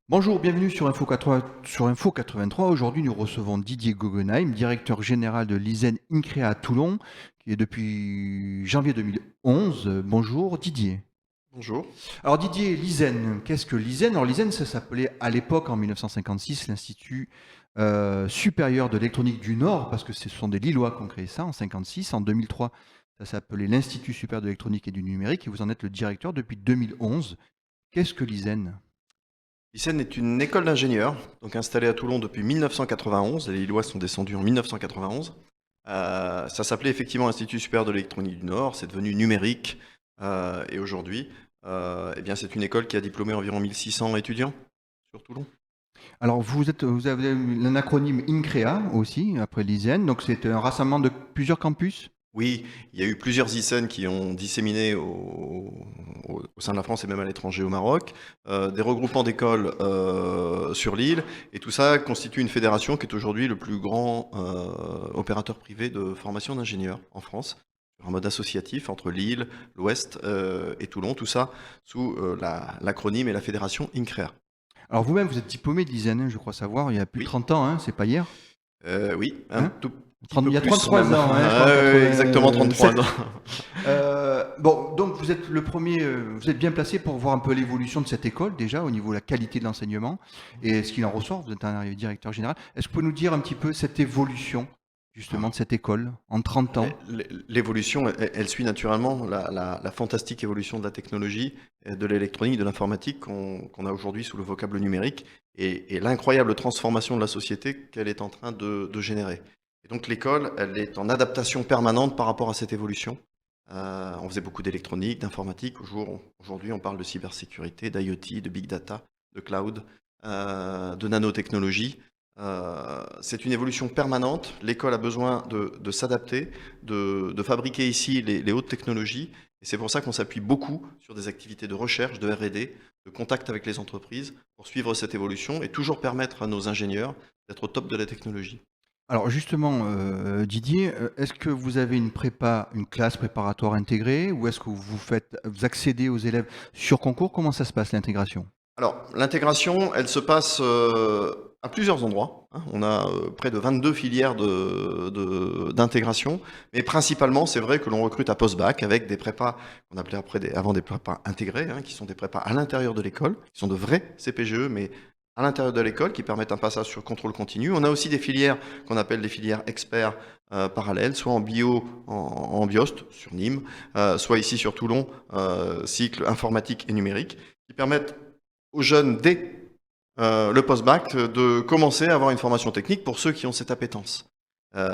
Bonjour, bienvenue sur Info 83. Aujourd'hui, nous recevons Didier Guggenheim, directeur général de l'ISEN INCREA à Toulon, qui est depuis janvier 2011. Bonjour Didier. Bonjour. Alors Didier, l'ISEN, qu'est-ce que l'ISEN? Alors l'ISEN, ça s'appelait à l'époque, en 1956, l'Institut supérieur de l'électronique du Nord, parce que ce sont des Lillois qui ont créé ça en 56. En 2003, ça s'appelait l'Institut supérieur de l'électronique et du numérique, et vous en êtes le directeur depuis 2011. Qu'est-ce que l'ISEN? l'ICEN est une école d'ingénieurs, donc installée à Toulon depuis 1991. Les Lillois sont descendus en 1991. Ça s'appelait effectivement Institut supérieur de l'électronique du Nord. C'est devenu numérique. Et aujourd'hui, eh bien, c'est une école qui a diplômé environ 1600 étudiants sur Toulon. Alors, vous avez un acronyme INCREA aussi, après l'ISEN, donc c'est un rassemblement de plusieurs campus. Oui, il y a eu plusieurs ICEN qui ont disséminé au sein de la France et même à l'étranger au Maroc, des regroupements d'écoles sur l'île, et tout ça constitue une fédération qui est aujourd'hui le plus grand opérateur privé de formation d'ingénieurs en France, sur un mode associatif entre l'île, l'Ouest et Toulon, tout ça sous l'acronyme et la fédération INCREA. Alors vous-même, vous êtes diplômé de l'ISEN, hein, je crois savoir, il y a plus de Oui, 30 ans, hein, c'est pas hier. oui, un Hein. tout petit peu Il y a plus 33 même. ans, hein, je crois, Ah, oui, exactement 33 87. ans. Bon, donc vous êtes le premier, vous êtes bien placé pour voir un peu l'évolution de cette école déjà au niveau de la qualité de l'enseignement et ce qu'il en ressort. Vous êtes un directeur général. Est-ce que vous pouvez nous dire un petit peu cette évolution justement de cette école en 30 ans? L'évolution, elle suit naturellement la fantastique évolution de la technologie, de l'électronique, de l'informatique qu'on a aujourd'hui sous le vocable numérique et l'incroyable transformation de la société qu'elle est en train de générer. Et donc l'école, elle est en adaptation permanente par rapport à cette évolution. On faisait beaucoup d'électronique, d'informatique. Aujourd'hui, on parle de cybersécurité, d'IoT, de big data, de cloud, de nanotechnologie. C'est une évolution permanente. L'école a besoin de s'adapter, de fabriquer ici les hautes technologies. Et c'est pour ça qu'on s'appuie beaucoup sur des activités de recherche, de R&D, de contact avec les entreprises pour suivre cette évolution et toujours permettre à nos ingénieurs d'être au top de la technologie. Alors justement, Didier, est-ce que vous avez une classe préparatoire intégrée ou est-ce que vous accédez aux élèves sur concours? Comment ça se passe l'intégration? Alors, l'intégration, elle se passe à plusieurs endroits, hein. On a près de 22 filières d'intégration, mais principalement, c'est vrai que l'on recrute à post-bac avec des prépas qu'on appelait avant des prépas intégrés, hein, qui sont des prépas à l'intérieur de l'école, qui sont de vrais CPGE, mais à l'intérieur de l'école, qui permettent un passage sur contrôle continu. On a aussi des filières qu'on appelle des filières experts parallèles, soit en bio, en Biost, sur Nîmes, soit ici sur Toulon, cycle informatique et numérique, qui permettent aux jeunes dès le post-bac de commencer à avoir une formation technique pour ceux qui ont cette appétence. Euh,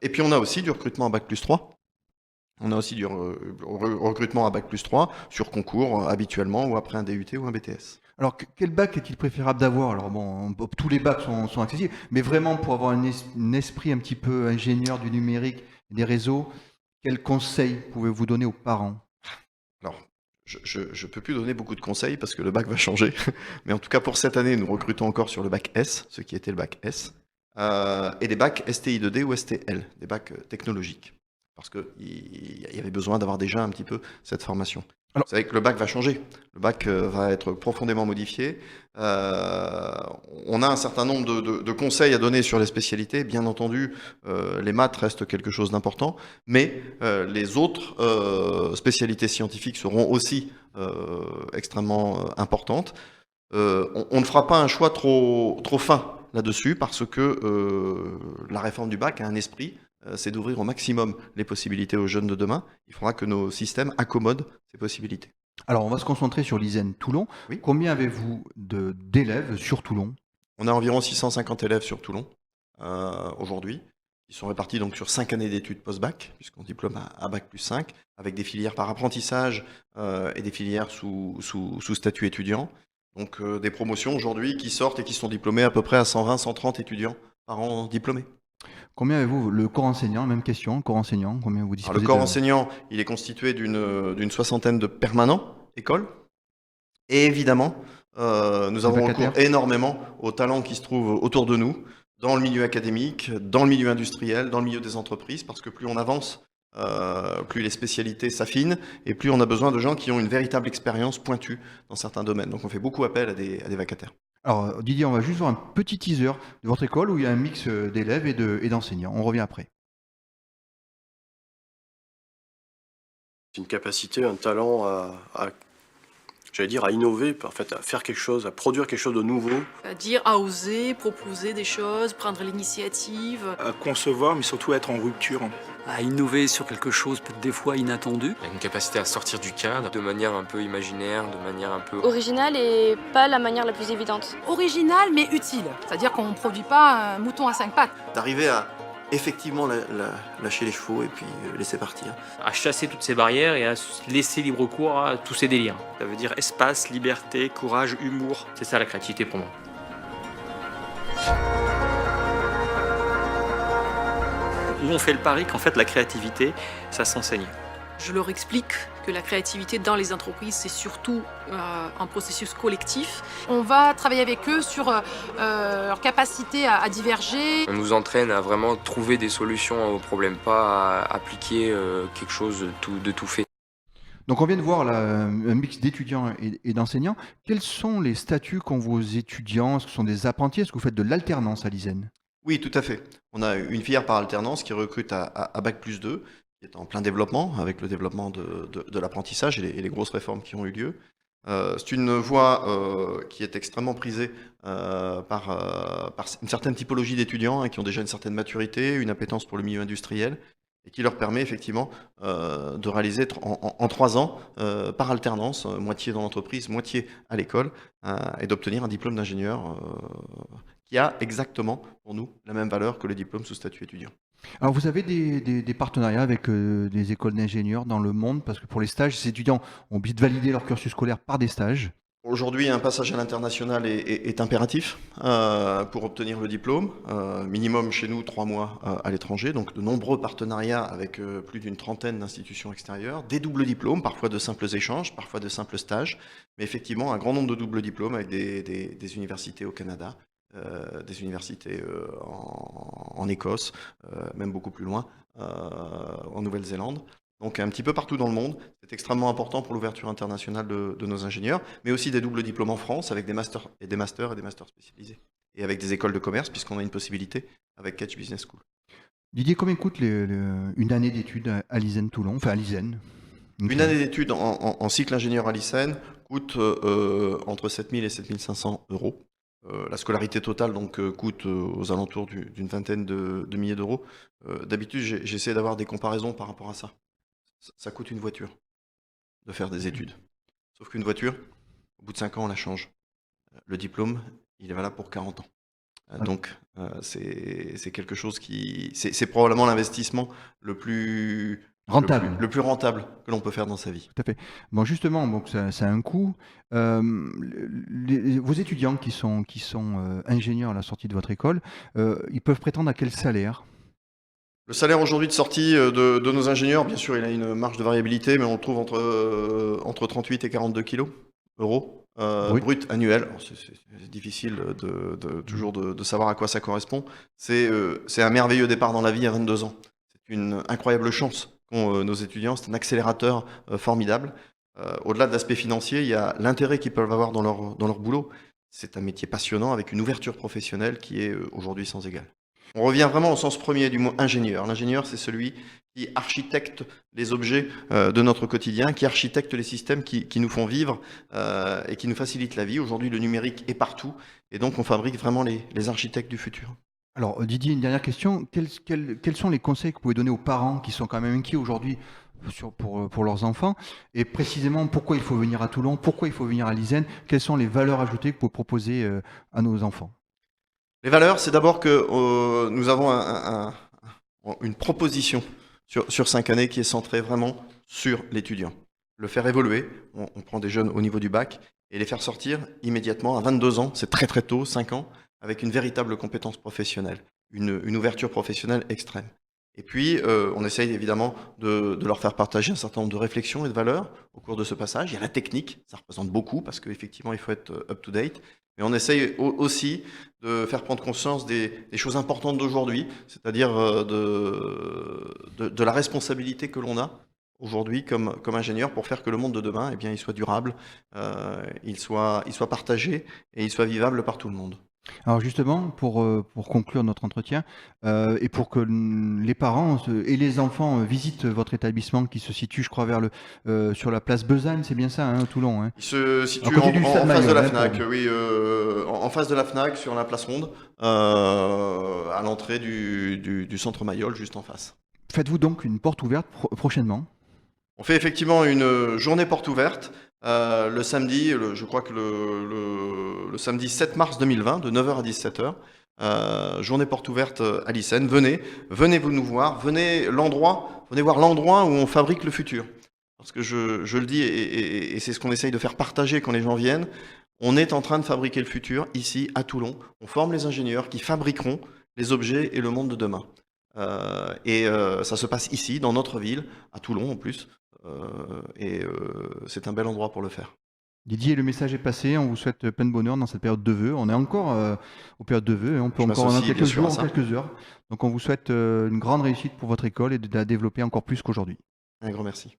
et puis on a aussi du recrutement à Bac plus 3. On a aussi du recrutement à Bac plus 3 sur concours habituellement ou après un DUT ou un BTS. Alors quel bac est-il préférable d'avoir? Alors bon, tous les bacs sont accessibles, mais vraiment pour avoir un esprit un petit peu ingénieur du numérique et des réseaux, quels conseils pouvez-vous donner aux parents? Alors, je peux plus donner beaucoup de conseils parce que le bac va changer. Mais en tout cas, pour cette année, nous recrutons encore sur le bac S, ce qui était le bac S, et des bacs STI2D ou STL, des bacs technologiques. Parce qu'il y avait besoin d'avoir déjà un petit peu cette formation. Alors, Vous savez que le bac va changer. Le bac va être profondément modifié. Euh, on a un certain nombre de conseils à donner sur les spécialités. Bien entendu, les maths restent quelque chose d'important, mais les autres spécialités scientifiques seront aussi extrêmement importantes. On ne fera pas un choix trop fin là-dessus parce que la réforme du bac a un esprit, c'est d'ouvrir au maximum les possibilités aux jeunes de demain. Il faudra que nos systèmes accommodent ces possibilités. on va se concentrer sur l'ISEN Toulon. Oui, Combien avez-vous d'élèves sur Toulon? on a environ 650 élèves sur Toulon aujourd'hui. Ils sont répartis donc sur 5 années d'études post-bac, puisqu'on diplôme à bac plus 5, avec des filières par apprentissage et des filières sous statut étudiant. Donc des promotions aujourd'hui qui sortent et qui sont diplômées à peu près à 120-130 étudiants par an diplômés. Combien avez-vous le corps enseignant? Même question, corps enseignant, combien vous Alors le disposez corps de... enseignant, il est constitué d'une soixantaine de permanents écoles. Et évidemment, nous Des avons recours vacataires? énormément aux talents qui se trouvent autour de nous, dans le milieu académique, dans le milieu industriel, dans le milieu des entreprises, parce que plus on avance, plus les spécialités s'affinent, et plus on a besoin de gens qui ont une véritable expérience pointue dans certains domaines. Donc on fait beaucoup appel à des vacataires. Alors Didier, on va juste voir un petit teaser de votre école où il y a un mix d'élèves et d'enseignants. On revient après. C'est une capacité, un talent j'allais dire, à innover, en fait, à faire quelque chose, à produire quelque chose de nouveau. À dire, à oser, proposer des choses, prendre l'initiative. À concevoir, mais surtout à être en rupture. À innover sur quelque chose peut-être des fois inattendu. Une capacité à sortir du cadre de manière un peu imaginaire, de manière un peu... Original et pas la manière la plus évidente. Original mais utile, c'est-à-dire qu'on ne produit pas un mouton à 5 pattes. D'arriver à effectivement lâcher les chevaux et puis laisser partir. À chasser toutes ces barrières et à laisser libre cours à tous ces délires. Ça veut dire espace, liberté, courage, humour. C'est ça la créativité pour moi. Nous on fait le pari qu'en fait la créativité, ça s'enseigne. Je leur explique que la créativité dans les entreprises, c'est surtout un processus collectif. On va travailler avec eux sur leur capacité à diverger. On nous entraîne à vraiment trouver des solutions aux problèmes, pas à appliquer quelque chose de tout fait. Donc on vient de voir là, un mix d'étudiants et d'enseignants. Quels sont les statuts qu'ont vos étudiants? Est-ce que ce sont des apprentis? Est-ce que vous faites de l'alternance à l'ISEN? Oui, tout à fait. On a une filière par alternance qui recrute à Bac+2, qui est en plein développement, avec le développement de l'apprentissage et les grosses réformes qui ont eu lieu. C'est une voie qui est extrêmement prisée par une certaine typologie d'étudiants qui ont déjà une certaine maturité, une appétence pour le milieu industriel, et qui leur permet effectivement de réaliser en 3 ans, par alternance, moitié dans l'entreprise, moitié à l'école, et d'obtenir un diplôme d'ingénieur qui a exactement, pour nous, la même valeur que le diplôme sous statut étudiant. Alors vous avez des partenariats avec des écoles d'ingénieurs dans le monde, parce que pour les stages, ces étudiants ont obligé de valider leur cursus scolaire par des stages. Aujourd'hui, un passage à l'international est impératif pour obtenir le diplôme. Minimum chez nous 3 mois à l'étranger, donc de nombreux partenariats avec plus d'une trentaine d'institutions extérieures, des doubles diplômes, parfois de simples échanges, parfois de simples stages, mais effectivement un grand nombre de doubles diplômes avec des universités au Canada, des universités en Écosse, même beaucoup plus loin, en Nouvelle-Zélande. Donc un petit peu partout dans le monde, c'est extrêmement important pour l'ouverture internationale de nos ingénieurs, mais aussi des doubles diplômes en France avec des masters et des masters spécialisés. Et avec des écoles de commerce, puisqu'on a une possibilité avec Catch Business School. Didier, combien coûte une année d'études à l'ISEN Toulon, enfin à l'ISEN? Une année d'études en cycle ingénieur à l'ISEN coûte entre 7 000 et 7 500 euros. La scolarité totale donc coûte aux alentours d'une vingtaine de milliers d'euros. D'habitude, j'essaie d'avoir des comparaisons par rapport à ça. Ça coûte une voiture de faire des études. Sauf qu'une voiture, au bout de 5 ans, on la change. Le diplôme, il est valable pour 40 ans. Donc, c'est quelque chose qui... C'est probablement l'investissement le plus rentable. Le plus rentable que l'on peut faire dans sa vie. Tout à fait. Bon, justement, donc ça a un coût. Vos étudiants qui sont ingénieurs à la sortie de votre école, ils peuvent prétendre à quel salaire? Le salaire aujourd'hui de sortie de nos ingénieurs, bien sûr, il a une marge de variabilité, mais on le trouve entre 38 et 42 euros brut annuel. C'est difficile toujours de savoir à quoi ça correspond. C'est un merveilleux départ dans la vie à 22 ans. C'est une incroyable chance qu'ont nos étudiants. C'est un accélérateur formidable. Au-delà de l'aspect financier, il y a l'intérêt qu'ils peuvent avoir dans leur boulot. C'est un métier passionnant avec une ouverture professionnelle qui est aujourd'hui sans égale. On revient vraiment au sens premier du mot ingénieur. L'ingénieur, c'est celui qui architecte les objets de notre quotidien, qui architecte les systèmes qui nous font vivre et qui nous facilitent la vie. Aujourd'hui, le numérique est partout et donc on fabrique vraiment les architectes du futur. Alors Didier, une dernière question. Quels sont les conseils que vous pouvez donner aux parents qui sont quand même inquiets aujourd'hui pour leurs enfants? Et précisément, pourquoi il faut venir à Toulon? Pourquoi il faut venir à l'ISEN? Quelles sont les valeurs ajoutées que vous proposez à nos enfants? Les valeurs, c'est d'abord que nous avons une proposition sur 5 années qui est centrée vraiment sur l'étudiant. Le faire évoluer, on prend des jeunes au niveau du bac, et les faire sortir immédiatement à 22 ans, c'est très très tôt, 5 ans, avec une véritable compétence professionnelle, une ouverture professionnelle extrême. Et puis, on essaye évidemment de leur faire partager un certain nombre de réflexions et de valeurs au cours de ce passage. Il y a la technique, ça représente beaucoup, parce qu'effectivement, il faut être up-to-date. Mais on essaye aussi de faire prendre conscience des choses importantes d'aujourd'hui, c'est-à-dire de la responsabilité que l'on a aujourd'hui comme ingénieur pour faire que le monde de demain, eh bien, il soit durable, il soit partagé et il soit vivable par tout le monde. Alors justement, pour conclure notre entretien, et pour que les parents et les enfants visitent votre établissement qui se situe, je crois, sur la place Besagne, c'est bien ça, hein, à Toulon, hein? Il se situe À côté du Stade face de la Mayol, hein, FNAC, oui, en face de la FNAC, sur la place Ronde, à l'entrée du centre Mayol, juste en face. Faites-vous donc une porte ouverte prochainement? On fait effectivement une journée porte ouverte le samedi, je crois que le samedi 7 mars 2020, de 9h à 17h. Journée porte ouverte à l'ICEN. Venez vous nous voir, venez voir l'endroit où on fabrique le futur. Parce que je le dis, et c'est ce qu'on essaye de faire partager quand les gens viennent, on est en train de fabriquer le futur ici, à Toulon. On forme les ingénieurs qui fabriqueront les objets et le monde de demain. Ça se passe ici, dans notre ville, à Toulon en plus. C'est un bel endroit pour le faire. Didier, le message est passé. On vous souhaite plein de bonheur dans cette période de vœux. On est encore aux périodes de vœux et on peut encore en quelques jours, en quelques heures. Donc on vous souhaite une grande réussite pour votre école et de la développer encore plus qu'aujourd'hui. Un grand merci.